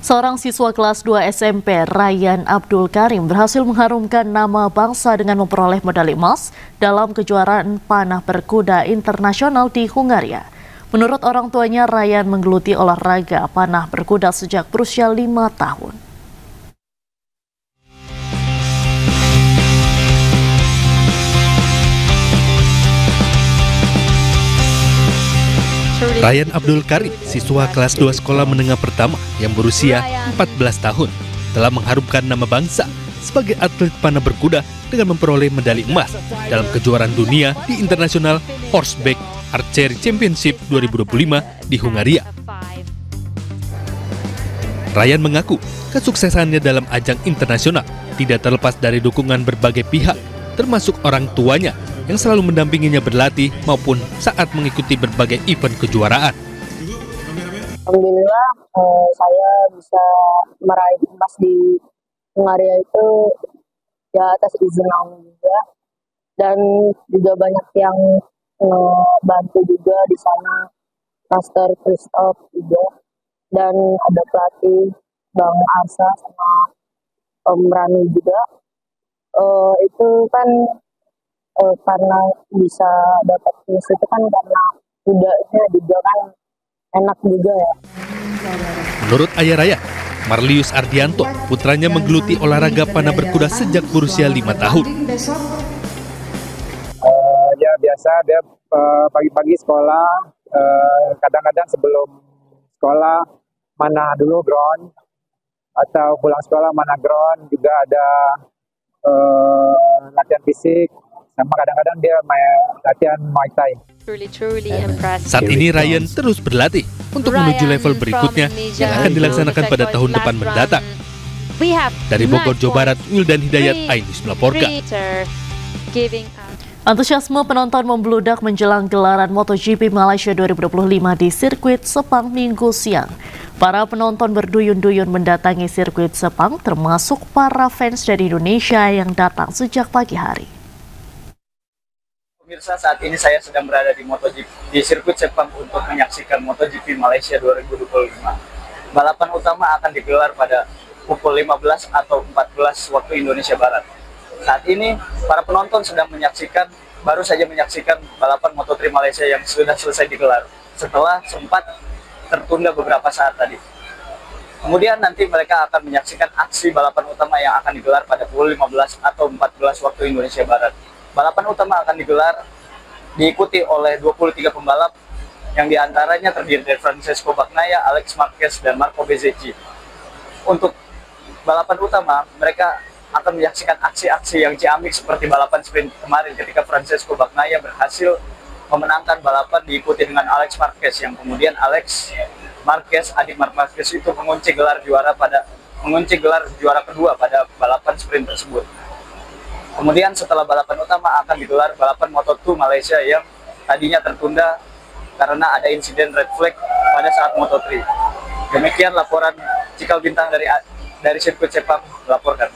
Seorang siswa kelas 2 SMP, Ryan Abdul Karim, berhasil mengharumkan nama bangsa dengan memperoleh medali emas dalam kejuaraan panah berkuda internasional di Hungaria. Menurut orang tuanya, Ryan menggeluti olahraga panah berkuda sejak berusia 5 tahun. Ryan Abdul Karim, siswa kelas 2 sekolah menengah pertama yang berusia 14 tahun, telah mengharumkan nama bangsa sebagai atlet panah berkuda dengan memperoleh medali emas dalam kejuaraan dunia di International Horseback Archery Championship 2025 di Hungaria. Ryan mengaku kesuksesannya dalam ajang internasional tidak terlepas dari dukungan berbagai pihak, termasuk orang tuanya yang selalu mendampinginya berlatih maupun saat mengikuti berbagai event kejuaraan. Alhamdulillah saya bisa meraih emas di Hungaria itu ya atas izin Allah juga, dan juga banyak yang bantu juga di sana, Master Christoph juga, dan ada pelatih Bang Arsa sama Om Rani juga. Itu kan karena bisa dapat emas itu kan karena kudanya juga kan enak juga ya. Menurut ayah Ryan, Marlius Ardianto, putranya menggeluti olahraga panah berkuda sejak berusia 5 tahun. Ya biasa dia pagi-pagi sekolah, kadang-kadang sebelum sekolah mana dulu ground, atau pulang sekolah mana ground, juga ada latihan fisik. Sama kadang-kadang dia latihan Muay Thai. Saat ini Ryan terus berlatih untuk menuju level berikutnya yang akan dilaksanakan pada tahun depan mendatang. Dari Bogor, Jawa Barat, Wildan Hidayat, Ainus melaporkan. Antusiasme penonton membludak menjelang gelaran MotoGP Malaysia 2025 di sirkuit Sepang Minggu siang. Para penonton berduyun-duyun mendatangi sirkuit Sepang, termasuk para fans dari Indonesia yang datang sejak pagi hari. Pemirsa, saat ini saya sedang berada di MotoGP di sirkuit Sepang untuk menyaksikan MotoGP Malaysia 2025. Balapan utama akan digelar pada pukul 15 atau 14 waktu Indonesia Barat. Saat ini para penonton baru saja menyaksikan balapan Moto3 Malaysia yang sudah selesai digelar setelah sempat tertunda beberapa saat tadi. Kemudian nanti mereka akan menyaksikan aksi balapan utama yang akan digelar pada pukul 15 atau 14 waktu Indonesia Barat. Balapan utama akan diikuti oleh 23 pembalap yang diantaranya terdiri dari Francesco Bagnaia, Alex Marquez, dan Marco Bezzecchi. Untuk balapan utama, mereka akan menyaksikan aksi-aksi yang ciamik seperti balapan sprint kemarin ketika Francesco Bagnaia berhasil memenangkan balapan diikuti dengan Alex Marquez, yang kemudian Alex Marquez, adik Marc Marquez itu mengunci gelar juara kedua pada balapan sprint tersebut. Kemudian setelah balapan utama akan digelar balapan Moto2 Malaysia yang tadinya tertunda karena ada insiden red flag pada saat Moto3. Demikian laporan Cikal Bintang dari sirkuit Sepang melaporkan.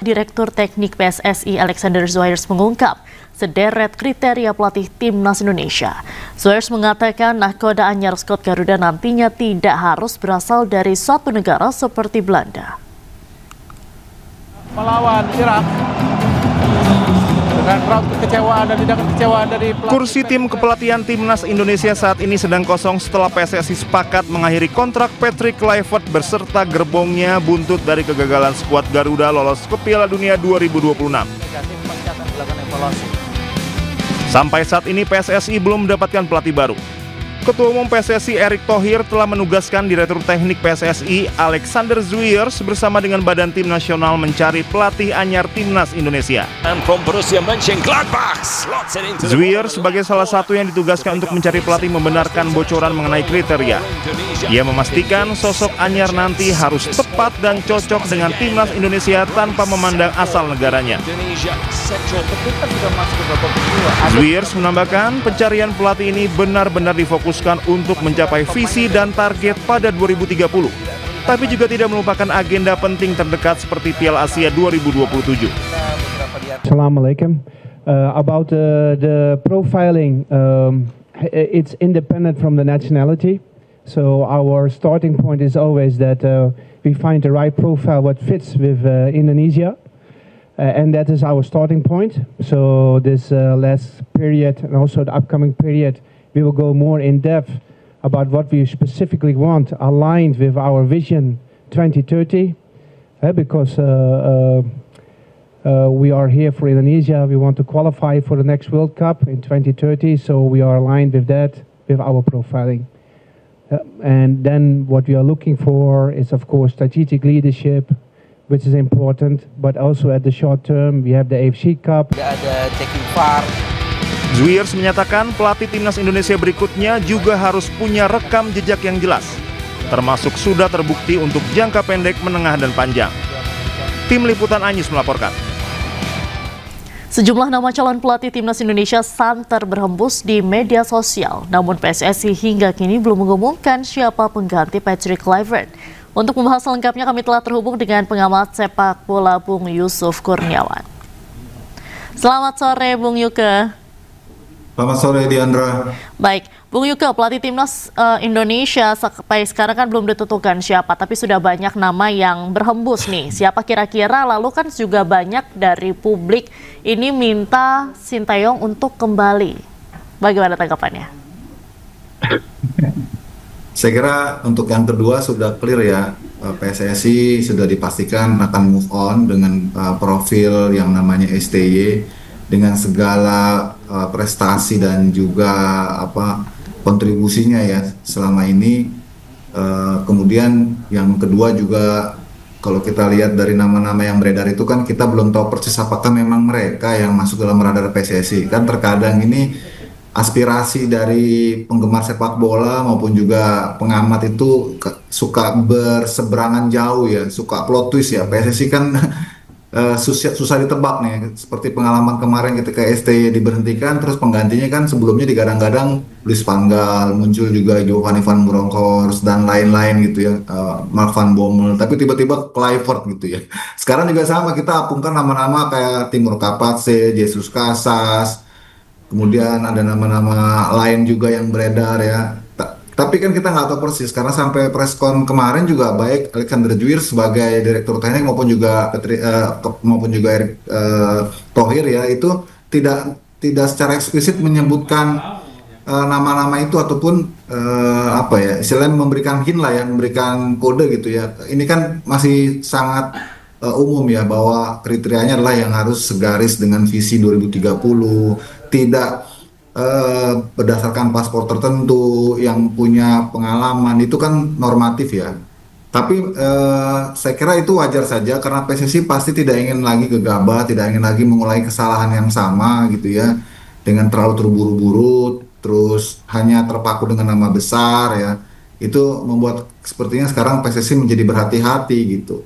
Direktur Teknik PSSI Alexander Zwiers mengungkap sederet kriteria pelatih timnas Indonesia. Zwiers mengatakan nahkoda anyar Scott Garuda nantinya tidak harus berasal dari satu negara seperti Belanda. Melawan Irak dengan raut kekecewaan dan tindakan kekecewaan dari pelatih. Kursi tim kepelatihan timnas Indonesia saat ini sedang kosong setelah PSSI sepakat mengakhiri kontrak Patrick Kluivert beserta gerbongnya buntut dari kegagalan skuad Garuda lolos ke Piala Dunia 2026. Sampai saat ini PSSI belum mendapatkan pelatih baru. Ketua Umum PSSI Erick Thohir telah menugaskan Direktur Teknik PSSI Alexander Zwiers bersama dengan Badan Tim Nasional mencari pelatih anyar timnas Indonesia. Zwiers sebagai salah satu yang ditugaskan untuk mencari pelatih membenarkan bocoran mengenai kriteria. Ia memastikan sosok anyar nanti harus tepat dan cocok dengan timnas Indonesia tanpa memandang asal negaranya. Zwiers menambahkan pencarian pelatih ini benar-benar difokuskan untuk mencapai visi dan target pada 2030, tapi juga tidak melupakan agenda penting terdekat seperti Piala Asia 2027. Assalamualaikum. About the profiling, it's independent from the nationality. So our starting point is always that we find the right profile what fits with Indonesia. And that is our starting point. So this last period and also the upcoming period, we will go more in depth about what we specifically want, aligned with our vision 2030, because we are here for Indonesia. We want to qualify for the next World Cup in 2030, so we are aligned with that, with our profiling. And then what we are looking for is, of course, strategic leadership, which is important, but also at the short term, we have the AFC Cup. Ada taking VAR. Zwiers menyatakan pelatih timnas Indonesia berikutnya juga harus punya rekam jejak yang jelas, termasuk sudah terbukti untuk jangka pendek, menengah, dan panjang. Tim Liputan Anyus melaporkan. Sejumlah nama calon pelatih timnas Indonesia santer berhembus di media sosial, namun PSSI hingga kini belum mengumumkan siapa pengganti Patrick Kluivert. Untuk membahas lengkapnya kami telah terhubung dengan pengamat sepak bola Bung Yusuf Kurniawan. Selamat sore Bung Yuke. Selamat sore Diandra. Baik, Bung Yuke, pelatih timnas Indonesia sampai sekarang kan belum ditentukan siapa, tapi sudah banyak nama yang berhembus nih. Siapa kira-kira? Lalu kan juga banyak dari publik ini minta Sintayong untuk kembali. Bagaimana tanggapannya? Saya kira untuk yang kedua sudah clear ya, PSSI sudah dipastikan akan move on dengan profil yang namanya STY dengan segala prestasi dan juga kontribusinya ya selama ini. Kemudian yang kedua juga kalau kita lihat dari nama-nama yang beredar itu kan kita belum tahu persis apakah memang mereka yang masuk dalam radar PSSI. Kan terkadang ini aspirasi dari penggemar sepak bola maupun juga pengamat itu suka berseberangan jauh ya, suka plot twist ya. PSSI kan susah ditebak nih, seperti pengalaman kemarin ketika STY diberhentikan, terus penggantinya kan sebelumnya digadang-gadang Luis Van Gaal, muncul juga Giovanni Van Bronckhorst dan lain-lain gitu ya, Mark Van Bommel, tapi tiba-tiba Kluivert gitu ya. Sekarang juga sama, kita apungkan nama-nama kayak Timur Kapadze, Jesus Casas. Kemudian ada nama-nama lain juga yang beredar ya. Tapi kan kita nggak tahu persis karena sampai preskon kemarin juga baik Alexander Zwiers sebagai direktur teknik maupun juga Erick Thohir ya itu tidak secara eksplisit menyebutkan nama-nama itu ataupun istilahnya memberikan hint lah ya, memberikan kode gitu ya. Ini kan masih sangat umum ya bahwa kriterianya adalah yang harus segaris dengan visi 2030. Tidak berdasarkan paspor tertentu, yang punya pengalaman, itu kan normatif ya. Tapi saya kira itu wajar saja karena PSSI pasti tidak ingin lagi gegabah, tidak ingin lagi mengulangi kesalahan yang sama gitu ya, dengan terlalu terburu-buru, terus hanya terpaku dengan nama besar ya. Itu membuat sepertinya sekarang PSSI menjadi berhati-hati gitu.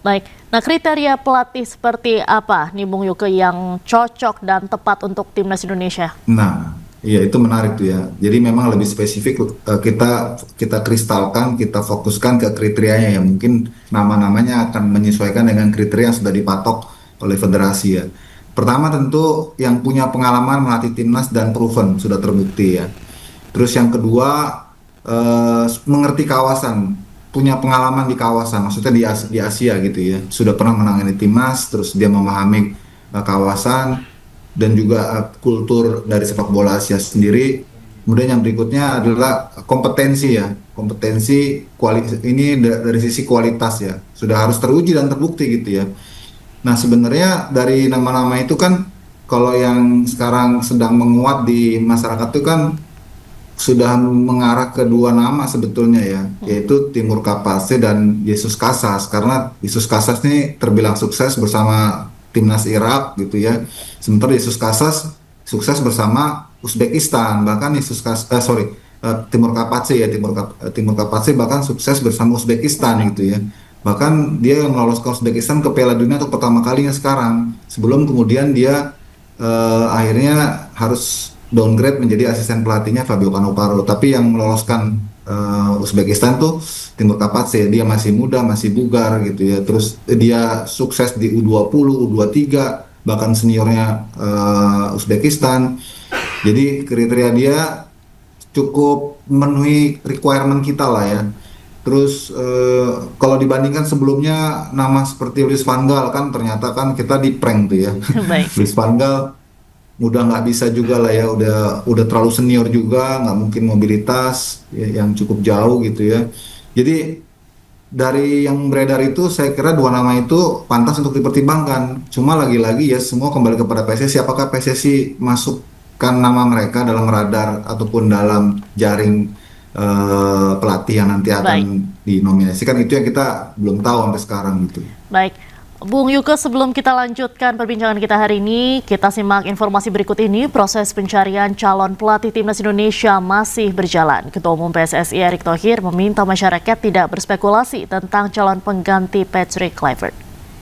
Baik, nah kriteria pelatih seperti apa nih Bung Yuke yang cocok dan tepat untuk timnas Indonesia? Nah, iya itu menarik tuh ya. Jadi memang lebih spesifik kita kristalkan, kita fokuskan ke kriterianya ya. Mungkin nama-namanya akan menyesuaikan dengan kriteria yang sudah dipatok oleh federasi ya. Pertama tentu yang punya pengalaman melatih timnas dan proven, sudah terbukti ya. Terus yang kedua mengerti kawasan, punya pengalaman di kawasan, maksudnya di Asia gitu ya, sudah pernah menangani timnas, terus dia memahami kawasan dan juga kultur dari sepak bola Asia sendiri. Kemudian yang berikutnya adalah kompetensi ya, ini dari sisi kualitas ya, sudah harus teruji dan terbukti gitu ya. Nah sebenarnya dari nama-nama itu kan kalau yang sekarang sedang menguat di masyarakat itu kan sudah mengarah ke dua nama sebetulnya ya, yaitu Timur Kapadze dan Jesus Casas, karena Jesus Casas ini terbilang sukses bersama timnas Irak gitu ya, sementara Jesus Casas sukses bersama Uzbekistan, bahkan Timur Kapadze ya, Timur Kapadze bahkan sukses bersama Uzbekistan gitu ya, bahkan dia meloloskan Uzbekistan ke Piala Dunia untuk pertama kalinya sekarang, sebelum kemudian dia akhirnya harus downgrade menjadi asisten pelatihnya Fabio Cannavaro. Tapi yang meloloskan Uzbekistan tuh Timur Kapadze, dia masih muda, masih bugar gitu ya. Terus dia sukses di U20, U23, bahkan seniornya Uzbekistan. Jadi kriteria dia cukup memenuhi requirement kita lah ya. Terus kalau dibandingkan sebelumnya nama seperti Luis Van Gaal kan ternyata kan kita di prank tuh ya. Luis Van Gaal udah nggak bisa juga lah ya, udah terlalu senior juga, nggak mungkin mobilitas ya, yang cukup jauh gitu ya. Jadi dari yang beredar itu saya kira dua nama itu pantas untuk dipertimbangkan. Cuma lagi-lagi ya semua kembali kepada PSSI, apakah PSSI masukkan nama mereka dalam radar ataupun dalam jaring pelatih yang nanti akan dinominasikan, itu yang kita belum tahu sampai sekarang gitu. Baik, Bung Yuke, sebelum kita lanjutkan perbincangan kita hari ini, kita simak informasi berikut ini. Proses pencarian calon pelatih Timnas Indonesia masih berjalan. Ketua Umum PSSI Erick Thohir meminta masyarakat tidak berspekulasi tentang calon pengganti Patrick Kluivert.